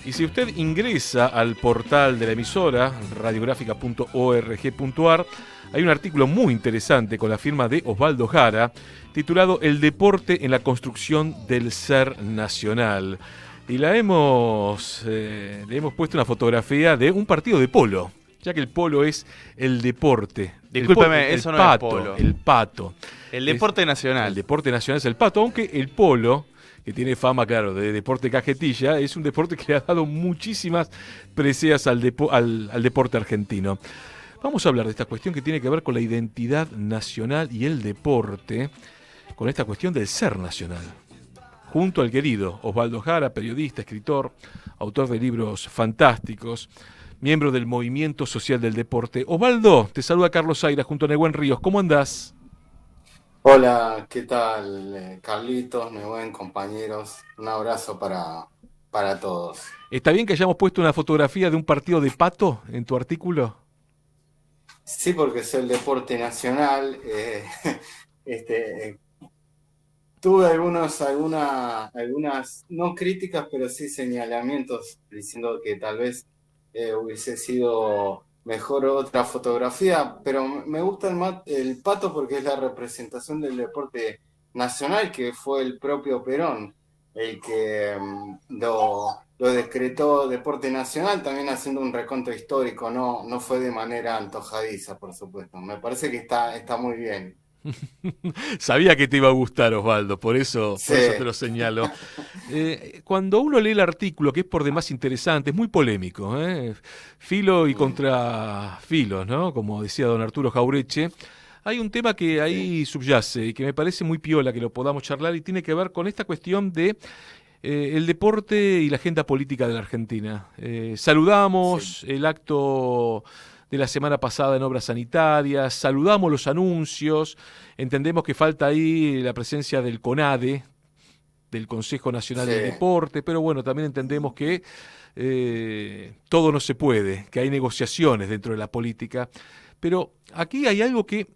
Y si usted ingresa al portal de la emisora, radiográfica.org.ar, hay un artículo muy interesante con la firma de Osvaldo Jara, titulado El deporte en la construcción del ser nacional. Y le hemos puesto una fotografía de un partido de polo, ya que el polo es el deporte. Discúlpeme, eso no es polo. El pato. El deporte nacional. El deporte nacional es el pato, aunque el polo, que tiene fama, claro, de deporte cajetilla, es un deporte que le ha dado muchísimas preseas al deporte argentino. Vamos a hablar de esta cuestión que tiene que ver con la identidad nacional y el deporte, con esta cuestión del ser nacional. Junto al querido Osvaldo Jara, periodista, escritor, autor de libros fantásticos, miembro del Movimiento Social del Deporte. Osvaldo, te saluda Carlos Zaira junto a Nehuen Ríos. ¿Cómo andás? Hola, ¿qué tal, Carlitos, Nehuen, compañeros? Un abrazo para todos. ¿Está bien que hayamos puesto una fotografía de un partido de pato en tu artículo? Sí, porque es el deporte nacional. Este, tuve algunas, no críticas, pero sí señalamientos diciendo que tal vez hubiese sido mejor otra fotografía, pero me gusta el pato porque es la representación del deporte nacional, que fue el propio Perón el que lo decretó deporte nacional, también haciendo un reconto histórico, no fue de manera antojadiza, por supuesto. Me parece que está muy bien. Sabía que te iba a gustar, Osvaldo, Sí, por eso te lo señalo. Cuando uno lee el artículo, que es por demás interesante, es muy polémico, filo y contra filos, ¿no? Como decía don Arturo Jaureche, hay un tema que sí, ahí subyace y que me parece muy piola que lo podamos charlar y tiene que ver con esta cuestión de el deporte y la agenda política de la Argentina. sí. Saludamos el acto de la semana pasada en obras sanitarias, saludamos los anuncios, entendemos que falta ahí la presencia del CONADE, del Consejo Nacional Sí. del Deporte, pero bueno, también entendemos que todo no se puede, que hay negociaciones dentro de la política, pero aquí hay algo que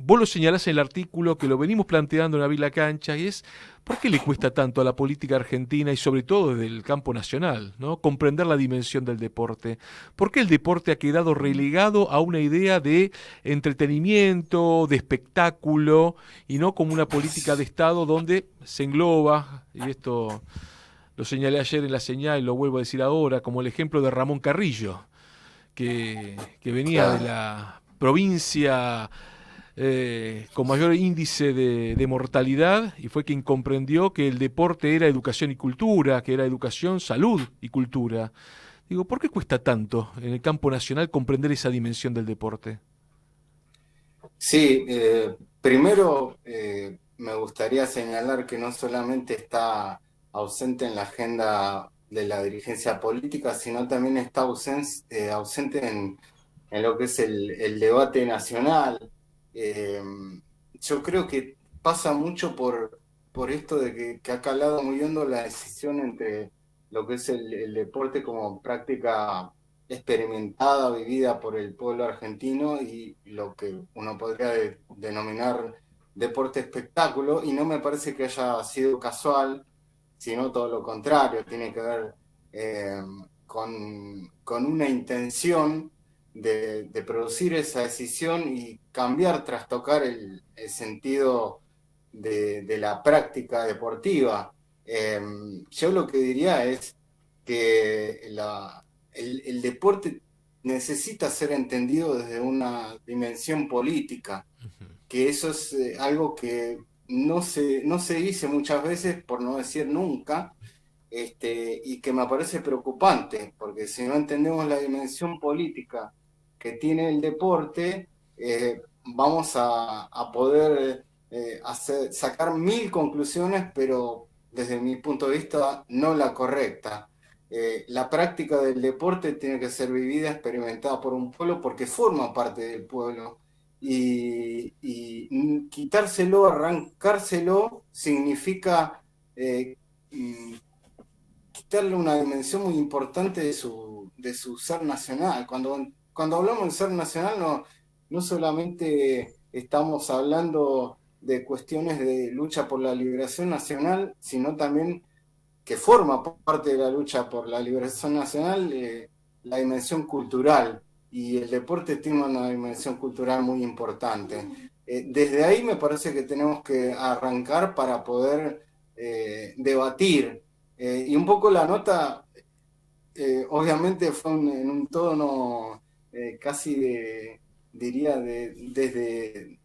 vos lo señalás en el artículo, que lo venimos planteando en la Cancha, y es ¿por qué le cuesta tanto a la política argentina y sobre todo desde el campo nacional, ¿no? comprender la dimensión del deporte? ¿Por qué el deporte ha quedado relegado a una idea de entretenimiento, de espectáculo, y no como una política de Estado donde se engloba, y esto lo señalé ayer en la señal y lo vuelvo a decir ahora, como el ejemplo de Ramón Carrillo, que venía de Claro. la provincia con mayor índice de mortalidad y fue quien comprendió que el deporte era educación y cultura, que era educación, salud y cultura. Digo, ¿por qué cuesta tanto en el campo nacional comprender esa dimensión del deporte? Sí, primero me gustaría señalar que no solamente está ausente en la agenda de la dirigencia política, sino también está ausente en lo que es el debate nacional. Eh, yo creo que pasa mucho por esto de que ha calado muy hondo la decisión entre lo que es el deporte como práctica experimentada, vivida por el pueblo argentino y lo que uno podría denominar deporte espectáculo, y no me parece que haya sido casual, sino todo lo contrario, tiene que ver eh, con una intención de producir esa decisión y cambiar, trastocar el sentido de la práctica deportiva. Eh, yo lo que diría es que el deporte necesita ser entendido desde una dimensión política, que eso es algo que no se dice muchas veces, por no decir nunca, y que me parece preocupante, porque si no entendemos la dimensión política que tiene el deporte, vamos a poder sacar mil conclusiones, pero desde mi punto de vista no la correcta. La práctica del deporte tiene que ser vivida, experimentada por un pueblo porque forma parte del pueblo. Y quitárselo, arrancárselo, significa mm, quitarle una dimensión muy importante de su ser nacional. Cuando hablamos de ser nacional, no solamente estamos hablando de cuestiones de lucha por la liberación nacional, sino también que forma parte de la lucha por la liberación nacional, la dimensión cultural, y el deporte tiene una dimensión cultural muy importante. Desde ahí me parece que tenemos que arrancar para poder debatir. Y un poco la nota, obviamente fue en un tono casi diría, desde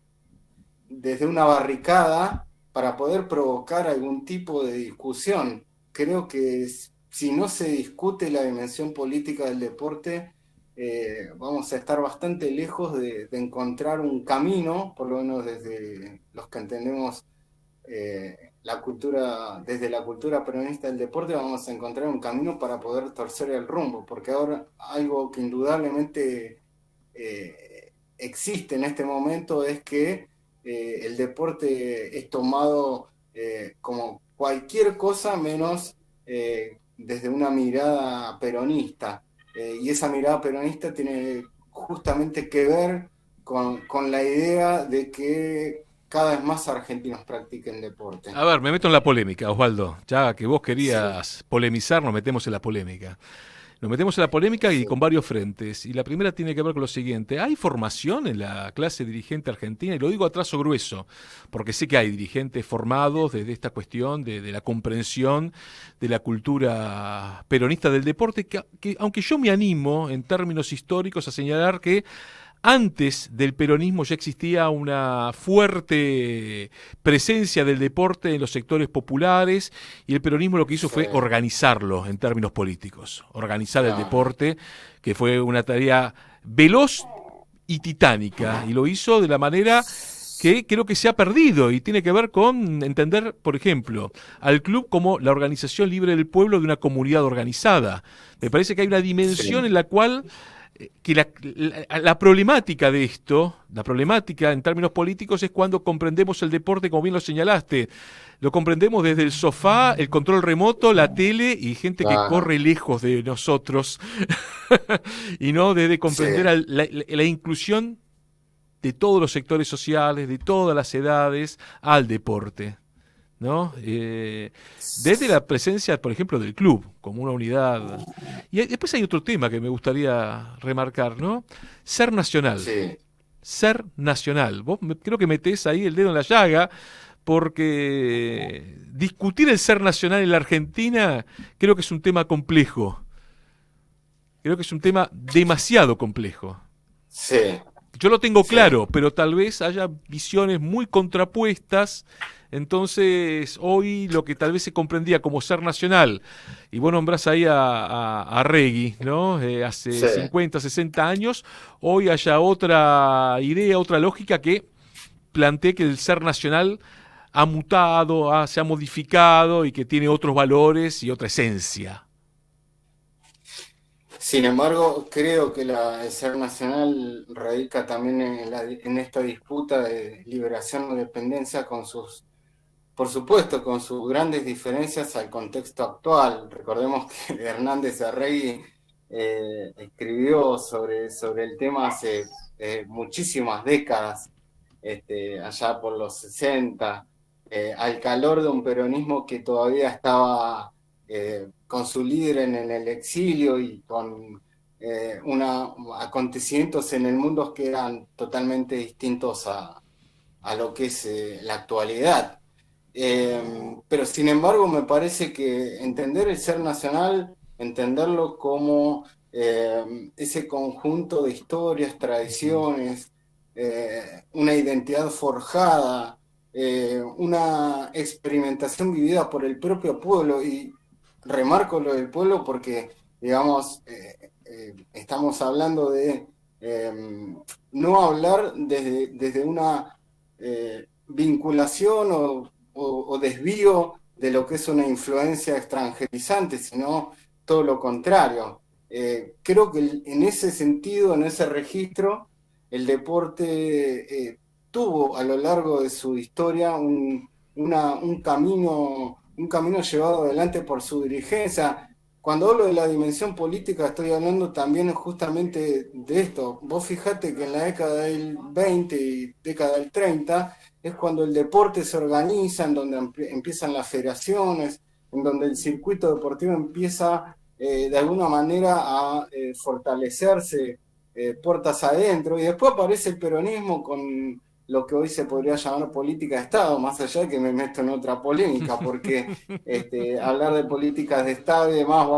una barricada para poder provocar algún tipo de discusión. Creo que si no se discute la dimensión política del deporte, vamos a estar bastante lejos de encontrar un camino, por lo menos desde los que entendemos la cultura, desde la cultura peronista del deporte, vamos a encontrar un camino para poder torcer el rumbo, porque ahora algo que indudablemente existe en este momento es que el deporte es tomado como cualquier cosa menos desde una mirada peronista. Y esa mirada peronista tiene justamente que ver con la idea de que cada vez más argentinos practiquen deporte. A ver, me meto en la polémica, Osvaldo. Ya que vos querías Sí. polemizar, nos metemos en la polémica. Nos metemos en la polémica y Sí. con varios frentes. Y la primera tiene que ver con lo siguiente. ¿Hay formación en la clase dirigente argentina? Y lo digo a trazo grueso, porque sé que hay dirigentes formados desde esta cuestión de la comprensión de la cultura peronista del deporte, que aunque yo me animo en términos históricos a señalar que antes del peronismo ya existía una fuerte presencia del deporte en los sectores populares y el peronismo lo que hizo Sí. fue organizarlo en términos políticos, organizar el Claro. deporte, que fue una tarea veloz y titánica, y lo hizo de la manera que creo que se ha perdido y tiene que ver con entender, por ejemplo, al club como la organización libre del pueblo de una comunidad organizada. Me parece que hay una dimensión Sí. en la cual que la problemática de esto, la problemática en términos políticos es cuando comprendemos el deporte, como bien lo señalaste, lo comprendemos desde el sofá, el control remoto, la tele y gente que Claro. corre lejos de nosotros y no desde comprender Sí. la inclusión de todos los sectores sociales, de todas las edades al deporte, ¿no? Desde la presencia, por ejemplo, del club, como una unidad. Y después hay otro tema que me gustaría remarcar, ¿no? Ser nacional. Sí. Ser nacional. Vos creo que metés ahí el dedo en la llaga, porque discutir el ser nacional en la Argentina creo que es un tema complejo. Creo que es un tema demasiado complejo. Sí. Yo lo tengo Sí. claro, pero tal vez haya visiones muy contrapuestas. Entonces, hoy lo que tal vez se comprendía como ser nacional, y vos nombrás ahí a Regui, ¿no? Hace Sí. 50, 60 años, hoy haya otra idea, otra lógica que plantee que el ser nacional ha mutado, se ha modificado y que tiene otros valores y otra esencia. Sin embargo, creo que el ser nacional radica también en esta disputa de liberación o dependencia por supuesto, con sus grandes diferencias al contexto actual. Recordemos que Hernández Arregui escribió sobre el tema hace muchísimas décadas, allá por los 60, al calor de un peronismo que todavía estaba con su líder en el exilio y con acontecimientos en el mundo que eran totalmente distintos a lo que es la actualidad. Pero sin embargo me parece que entender el ser nacional, entenderlo como ese conjunto de historias, tradiciones, una identidad forjada, una experimentación vivida por el propio pueblo, y remarco lo del pueblo porque, digamos, estamos hablando de no hablar desde una vinculación o desvío de lo que es una influencia extranjerizante, sino todo lo contrario. Creo que en ese sentido, en ese registro, el deporte tuvo a lo largo de su historia un camino llevado adelante por su dirigencia. Cuando hablo de la dimensión política, estoy hablando también justamente de esto. Vos fijate que en la década del 20 y década del 30 es cuando el deporte se organiza, en donde empiezan las federaciones, en donde el circuito deportivo empieza de alguna manera a fortalecerse puertas adentro, y después aparece el peronismo con lo que hoy se podría llamar política de Estado, más allá de que me meto en otra polémica, porque hablar de políticas de Estado y demás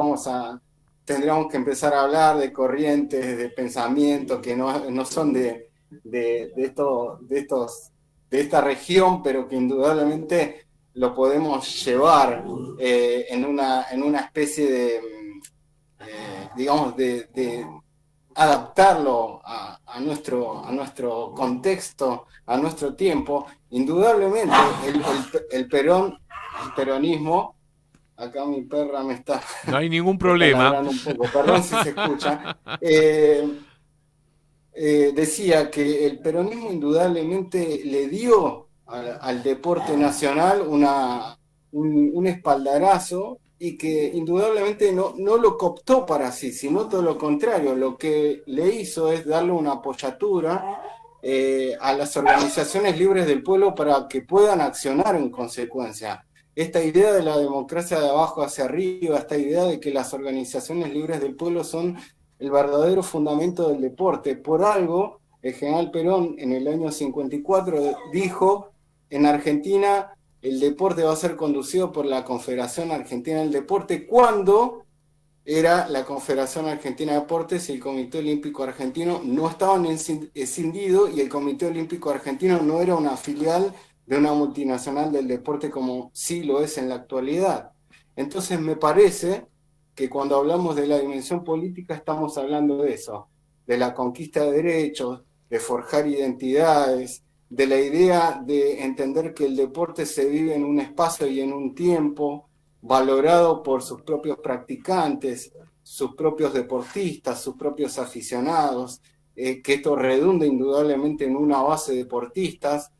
tendríamos que empezar a hablar de corrientes de pensamiento que no son de esta región, pero que indudablemente lo podemos llevar en una especie de, digamos, de adaptarlo a nuestro contexto, a nuestro tiempo. Indudablemente el peronismo, acá mi perra me está... No hay ningún problema. Un poco, perdón si se escucha. Decía que el peronismo indudablemente le dio al deporte nacional un espaldarazo, y que indudablemente no lo cooptó para sí, sino todo lo contrario. Lo que le hizo es darle una apoyatura a las organizaciones libres del pueblo para que puedan accionar en consecuencia. Esta idea de la democracia de abajo hacia arriba, esta idea de que las organizaciones libres del pueblo son el verdadero fundamento del deporte. Por algo, el general Perón en el año 54 dijo: en Argentina el deporte va a ser conducido por la Confederación Argentina del Deporte, cuando era la Confederación Argentina de Deportes y el Comité Olímpico Argentino no estaban escindidos, y el Comité Olímpico Argentino no era una filial de una multinacional del deporte como sí lo es en la actualidad. Entonces me parece que cuando hablamos de la dimensión política estamos hablando de eso, de la conquista de derechos, de forjar identidades, de la idea de entender que el deporte se vive en un espacio y en un tiempo, valorado por sus propios practicantes, sus propios deportistas, sus propios aficionados, que esto redunda indudablemente en una base de deportistas.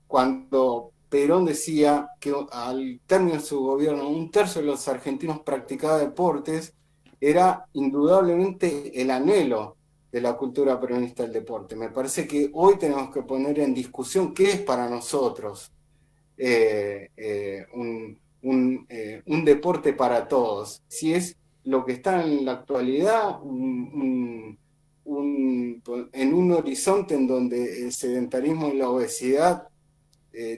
Cuando Perón decía que al término de su gobierno 1/3 de los argentinos practicaba deportes, era indudablemente el anhelo de la cultura peronista del deporte. Me parece que hoy tenemos que poner en discusión qué es para nosotros un deporte para todos. Si es lo que está en la actualidad, en un horizonte en donde el sedentarismo y la obesidad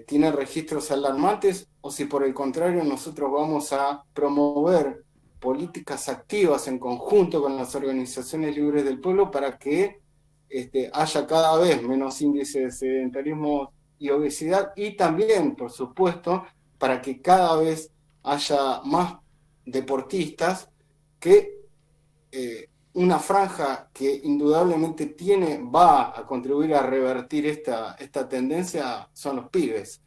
tienen registros alarmantes, o si por el contrario nosotros vamos a promover políticas activas en conjunto con las organizaciones libres del pueblo para que haya cada vez menos índice de sedentarismo y obesidad, y también, por supuesto, para que cada vez haya más deportistas, que una franja que indudablemente va a contribuir a revertir esta tendencia son los pibes.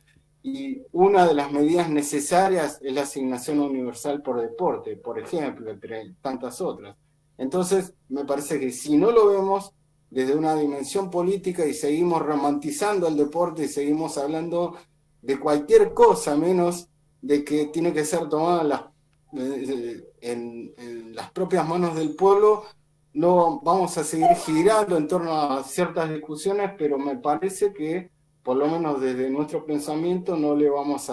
Y una de las medidas necesarias es la asignación universal por deporte, por ejemplo, entre tantas otras. Entonces, me parece que si no lo vemos desde una dimensión política y seguimos romantizando el deporte y seguimos hablando de cualquier cosa menos de que tiene que ser tomada en las propias manos del pueblo, no vamos a seguir girando en torno a ciertas discusiones, pero me parece que por lo menos desde nuestro pensamiento no vamos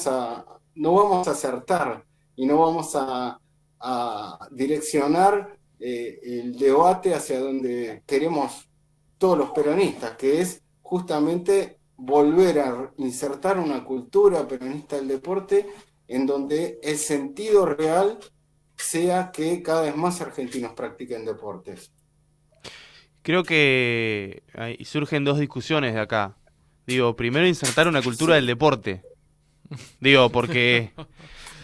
a acertar y no vamos a direccionar el debate hacia donde queremos todos los peronistas, que es justamente volver a insertar una cultura peronista del deporte en donde el sentido real sea que cada vez más argentinos practiquen deportes. Creo que surgen dos discusiones de acá. Digo, primero insertar una cultura del deporte. Digo, porque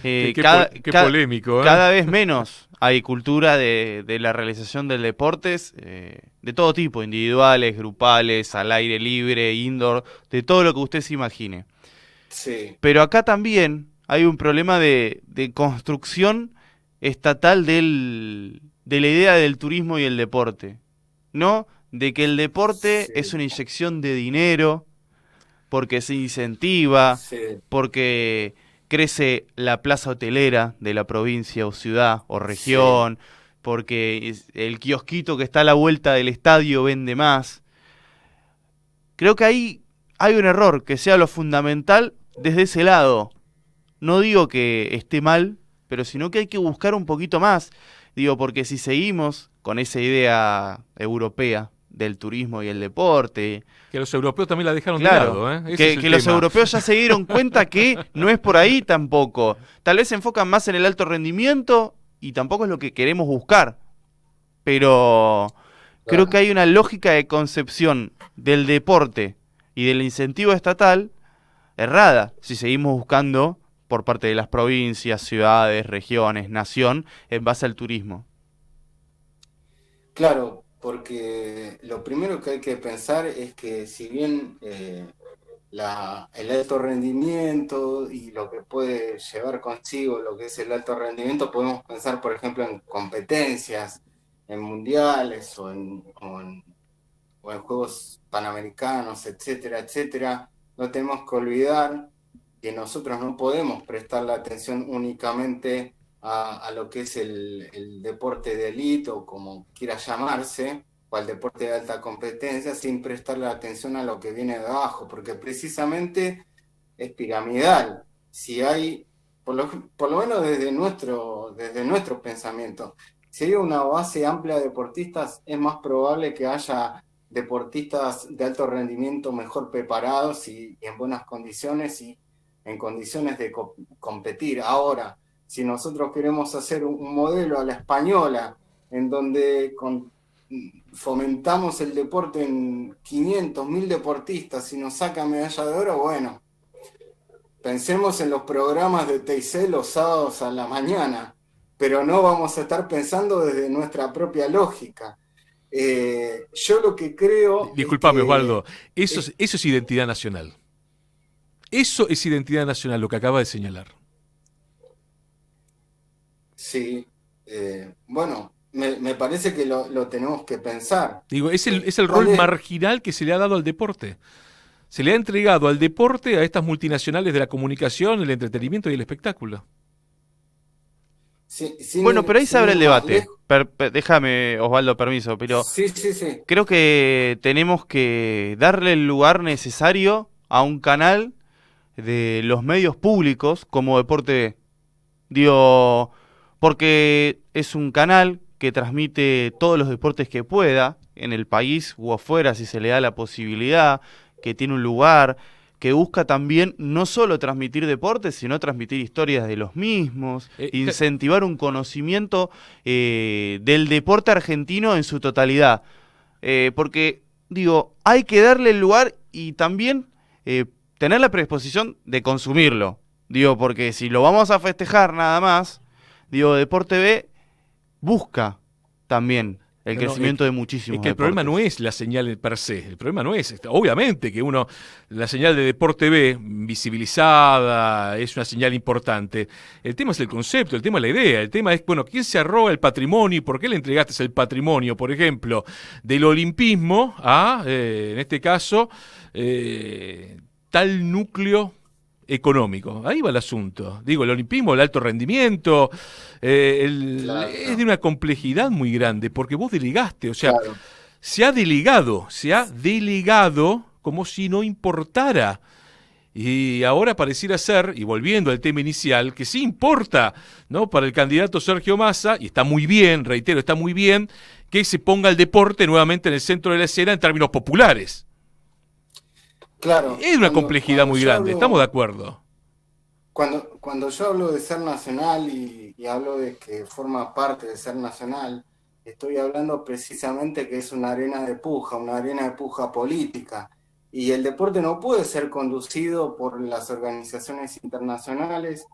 qué polémico, ¿eh? Cada vez menos hay cultura de la realización del deportes, de todo tipo, individuales, grupales, al aire libre, indoor, de todo lo que usted se imagine. Sí. Pero acá también hay un problema de construcción estatal de la idea del turismo y el deporte, ¿no? De que el deporte es una inyección de dinero, porque se incentiva, porque crece la plaza hotelera de la provincia o ciudad o región, porque el kiosquito que está a la vuelta del estadio vende más. Creo que ahí hay un error, que sea lo fundamental desde ese lado, no digo que esté mal, pero sino que hay que buscar un poquito más. Digo, porque si seguimos con esa idea europea del turismo y el deporte, Que los europeos también la dejaron de claro, lado, ¿eh? Ese que, es el que los tema. europeos ya se dieron cuenta que no es por ahí tampoco. Tal vez se enfocan más en el alto rendimiento y tampoco es lo que queremos buscar. Pero creo que Claro. hay una lógica de concepción del deporte y del incentivo estatal errada si seguimos buscando por parte de las provincias, ciudades, regiones, nación, en base al turismo. Claro, porque lo primero que hay que pensar es que si bien el alto rendimiento y lo que puede llevar consigo lo que es el alto rendimiento, podemos pensar, por ejemplo, en competencias, en mundiales o en Juegos Panamericanos, etcétera, etcétera. No tenemos que olvidar que nosotros no podemos prestar la atención únicamente a lo que es el deporte de élite o como quiera llamarse, o al deporte de alta competencia, sin prestarle atención a lo que viene de abajo, porque precisamente es piramidal. Si hay, por lo menos desde nuestro pensamiento, si hay una base amplia de deportistas, es más probable que haya deportistas de alto rendimiento mejor preparados y en buenas condiciones y en condiciones de competir. Ahora, si nosotros queremos hacer un modelo a la española, en donde fomentamos el deporte en 500, 1000 deportistas y nos saca medalla de oro, bueno, pensemos en los programas de TIC los sábados a la mañana, pero no vamos a estar pensando desde nuestra propia lógica. Yo lo que creo es Disculpame, que Osvaldo, eso es identidad nacional. Eso es identidad nacional, lo que acaba de señalar. sí, bueno, me parece que lo tenemos que pensar. Digo, es el ¿Cuál rol es? marginal que se le ha dado al deporte. Se le ha entregado al deporte a estas multinacionales de la comunicación, el entretenimiento y el espectáculo. Bueno, pero ahí se Sin abre ir el más debate. lejos. Déjame, Osvaldo, permiso, pero Sí, sí, sí, creo que tenemos que darle el lugar necesario a un canal de los medios públicos como Deporte B. Digo, porque es un canal que transmite todos los deportes que pueda en el país o afuera si se le da la posibilidad, que tiene un lugar, que busca también no solo transmitir deportes, sino transmitir historias de los mismos, incentivar un conocimiento del deporte argentino en su totalidad. Porque, digo, hay que darle el lugar y también tener la predisposición de consumirlo. Digo, porque si lo vamos a festejar nada más, digo, Deporte B busca también el No, no, crecimiento de es muchísimos que el problema no deportes. es la señal per se, el problema no es, obviamente que la señal de Deporte B, visibilizada, es una señal importante. El tema es el concepto, el tema es la idea, el tema es, bueno, ¿quién se arroga el patrimonio y por qué le entregaste el patrimonio, por ejemplo, del olimpismo a, en este caso, tal núcleo económico? Ahí va el asunto. Digo, el olimpismo, el alto rendimiento, claro, es de claro, una complejidad muy grande, porque vos delegaste, o sea, claro. se ha delegado como si no importara. Y ahora pareciera ser, y volviendo al tema inicial, que sí importa, ¿no? Para el candidato Sergio Massa, y está muy bien, reitero, está muy bien, que se ponga el deporte nuevamente en el centro de la escena en términos populares. Claro, Es una complejidad muy yo grande, estamos de hablo, acuerdo. cuando yo hablo de ser nacional y hablo de que forma parte de ser nacional, estoy hablando precisamente que es una arena de puja política. Y el deporte no puede ser conducido por las organizaciones internacionales,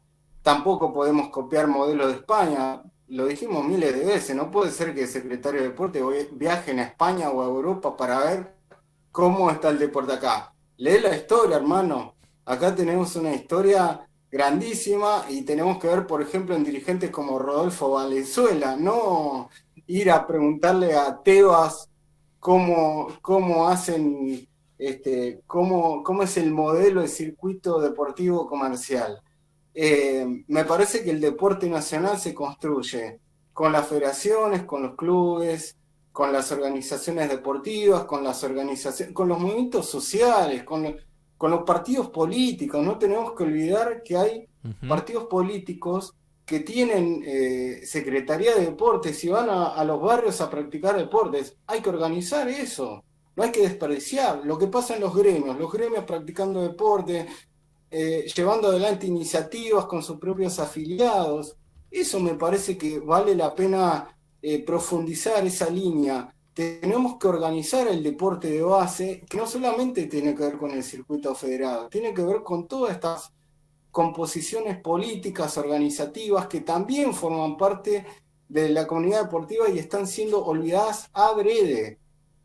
tampoco podemos copiar modelos de España, lo dijimos miles de veces, no puede ser que el secretario de deporte viaje a España o a Europa para ver cómo está el deporte acá. Lee la historia, hermano. Acá tenemos una historia grandísima y tenemos que ver, por ejemplo, en dirigentes como Rodolfo Valenzuela, no ir a preguntarle a Tebas cómo hacen, cómo es el modelo de circuito deportivo comercial. Me parece que el deporte nacional se construye con las federaciones, con los clubes, con las organizaciones deportivas, con los movimientos sociales, con los partidos políticos. No tenemos que olvidar que hay Ujú. partidos políticos que tienen Secretaría de Deportes y van a los barrios a practicar deportes. Hay que organizar eso, no hay que desperdiciar lo que pasa en los gremios practicando deporte, llevando adelante iniciativas con sus propios afiliados. Eso me parece que vale la pena profundizar esa línea. Tenemos que organizar el deporte de base, que no solamente tiene que ver con el circuito federado, tiene que ver con todas estas composiciones políticas, organizativas, que también forman parte de la comunidad deportiva y están siendo olvidadas adrede.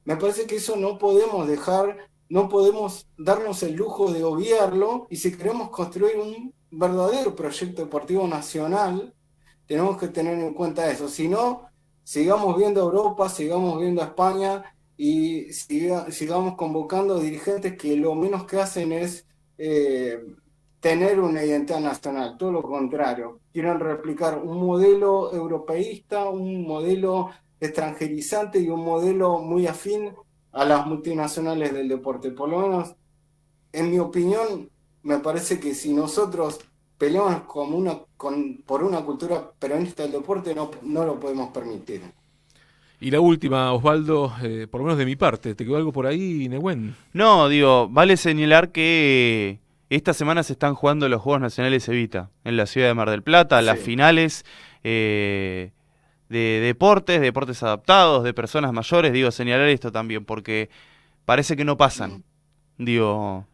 Me parece que eso no podemos dejar, no podemos darnos el lujo de obviarlo, y si queremos construir un verdadero proyecto deportivo nacional, tenemos que tener en cuenta eso. Si no, sigamos viendo a Europa, sigamos viendo a España y sigamos convocando dirigentes que lo menos que hacen es tener una identidad nacional, todo lo contrario. Quieren replicar un modelo europeísta, un modelo extranjerizante y un modelo muy afín a las multinacionales del deporte. Por lo menos, en mi opinión, me parece que si nosotros peleamos por una cultura peronista del deporte, no lo podemos permitir. Y la última, Osvaldo, por lo menos de mi parte, ¿te quedó algo por ahí, Nehuen? No, digo, vale señalar que esta semana se están jugando los Juegos Nacionales Evita en la ciudad de Mar del Plata, las Sí. finales de deportes adaptados, de personas mayores. Digo, señalar esto también, porque parece que no pasan. Digo,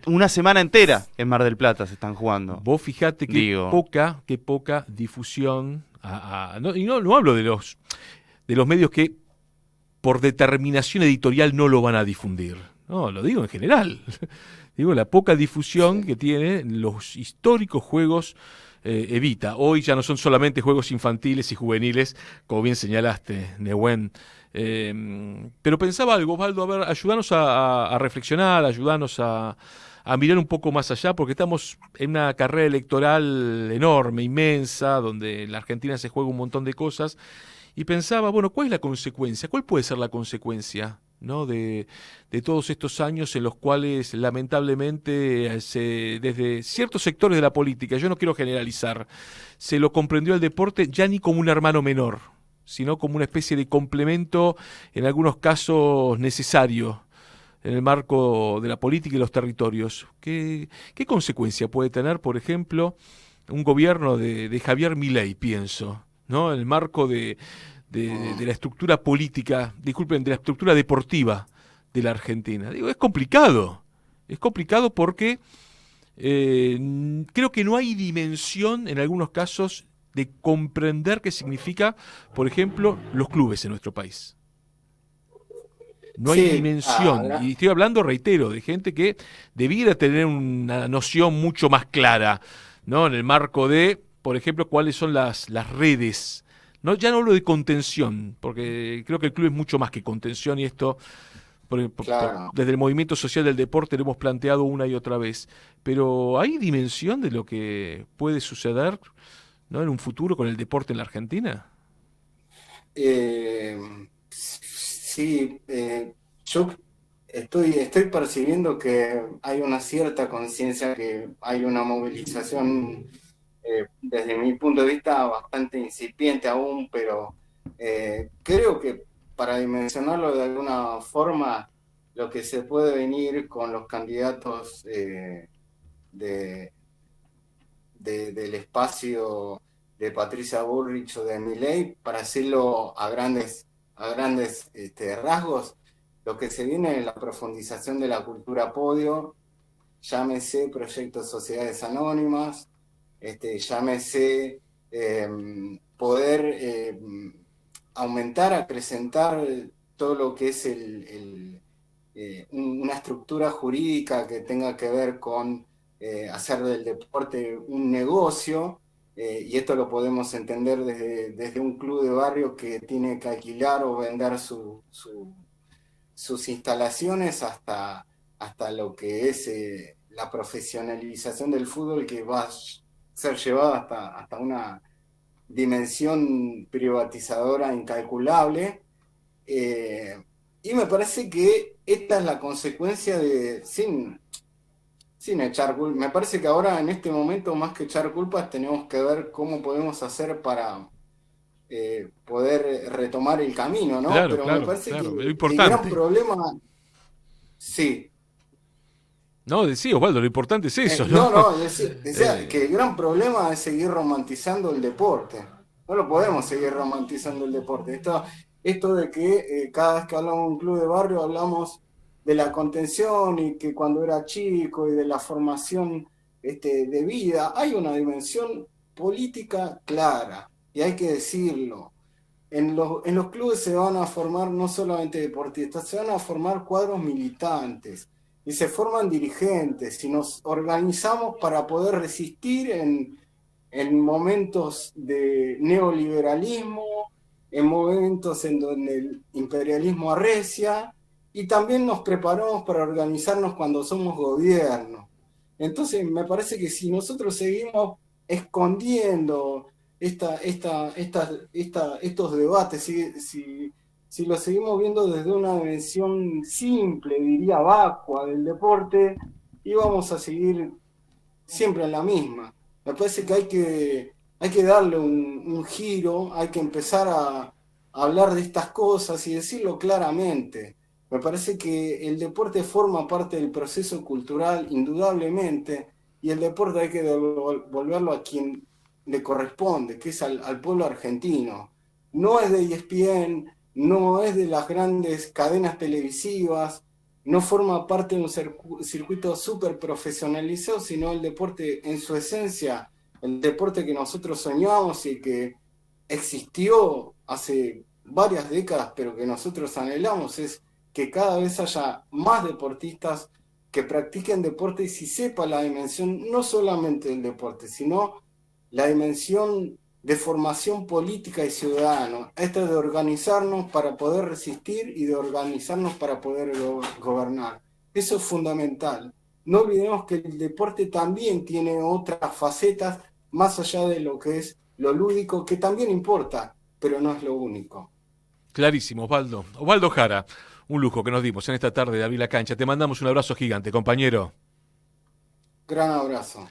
una semana entera en Mar del Plata se están jugando. Vos fijate Digo, qué poca difusión, y no hablo de los medios que por determinación editorial no lo van a difundir. No, lo digo en general. Digo la poca difusión Sí. que tienen los históricos juegos Evita. Hoy ya no son solamente juegos infantiles y juveniles, como bien señalaste, Nehuen. Pero pensaba algo, Osvaldo, a ver, ayúdanos a reflexionar, ayúdanos a mirar un poco más allá, porque estamos en una carrera electoral enorme, inmensa, donde en la Argentina se juega un montón de cosas, y pensaba, bueno, ¿cuál es la consecuencia? ¿Cuál puede ser la consecuencia? ¿No? De todos estos años en los cuales lamentablemente desde ciertos sectores de la política, yo no quiero generalizar, se lo comprendió al deporte ya ni como un hermano menor, sino como una especie de complemento, en algunos casos necesario, en el marco de la política y los territorios. ¿Qué consecuencia puede tener, por ejemplo, un gobierno de Javier Milei, pienso, ¿no? En el marco de la estructura política, disculpen, de la estructura deportiva de la Argentina? Digo, es complicado porque creo que no hay dimensión en algunos casos de comprender qué significa, por ejemplo, los clubes en nuestro país. No hay Sí, dimensión. Y estoy hablando, reitero, de gente que debiera tener una noción mucho más clara, ¿no? En el marco de, por ejemplo, cuáles son las redes. No, ya no hablo de contención, porque creo que el club es mucho más que contención y esto, claro. desde el movimiento social del deporte lo hemos planteado una y otra vez. Pero ¿hay dimensión de lo que puede suceder, ¿no? En un futuro con el deporte en la Argentina? Eh, sí, yo estoy percibiendo que hay una cierta conciencia, que hay una movilización, desde mi punto de vista, bastante incipiente aún, pero creo que para dimensionarlo de alguna forma, lo que se puede venir con los candidatos de, del espacio de Patricia Bullrich o de Milei, para decirlo a grandes rasgos, lo que se viene es la profundización de la cultura podio, llámese proyectos sociedades anónimas, llámese poder aumentar, acrecentar todo lo que es una estructura jurídica que tenga que ver con hacer del deporte un negocio, y esto lo podemos entender desde un club de barrio que tiene que alquilar o vender sus instalaciones hasta lo que es la profesionalización del fútbol, que va a ser llevada hasta una dimensión privatizadora incalculable. Y me parece que esta es la consecuencia sin echar culpa. Me parece que ahora en este momento, más que echar culpas, tenemos que ver cómo podemos hacer para poder retomar el camino, ¿no? Claro, Pero me claro, parece que claro, es el gran importante. problema, sí. No, sí, Osvaldo, lo importante es eso, ¿no? No, no, decía que Eh, el gran problema es seguir romantizando el deporte. No lo podemos seguir romantizando el deporte. Esto de que cada vez que hablamos de un club de barrio hablamos de la contención y que cuando era chico y de la formación de vida, hay una dimensión política clara y hay que decirlo. En los clubes se van a formar no solamente deportistas, se van a formar cuadros militantes y se forman dirigentes y nos organizamos para poder resistir en momentos de neoliberalismo, en momentos en donde el imperialismo arrecia y también nos preparamos para organizarnos cuando somos gobierno. Entonces me parece que si nosotros seguimos escondiendo estos debates, si lo seguimos viendo desde una dimensión simple, diría vacua del deporte, íbamos a seguir siempre en la misma. Me parece que hay que darle un giro, hay que empezar a hablar de estas cosas y decirlo claramente. Me parece que el deporte forma parte del proceso cultural, indudablemente, y el deporte hay que devolverlo a quien le corresponde, que es al pueblo argentino. No es de ESPN, no es de las grandes cadenas televisivas, no forma parte de un circuito súper profesionalizado, sino el deporte en su esencia, el deporte que nosotros soñamos y que existió hace varias décadas, pero que nosotros anhelamos, es que cada vez haya más deportistas que practiquen deporte y si sepa la dimensión no solamente del deporte, sino la dimensión de formación política y ciudadana, esta de organizarnos para poder resistir y de organizarnos para poder gobernar. Eso es fundamental. No olvidemos que el deporte también tiene otras facetas más allá de lo que es lo lúdico, que también importa, pero no es lo único. Clarísimo, Osvaldo. Osvaldo Jara, un lujo que nos dimos en esta tarde de Abrir la Cancha. Te mandamos un abrazo gigante, compañero. Gran abrazo.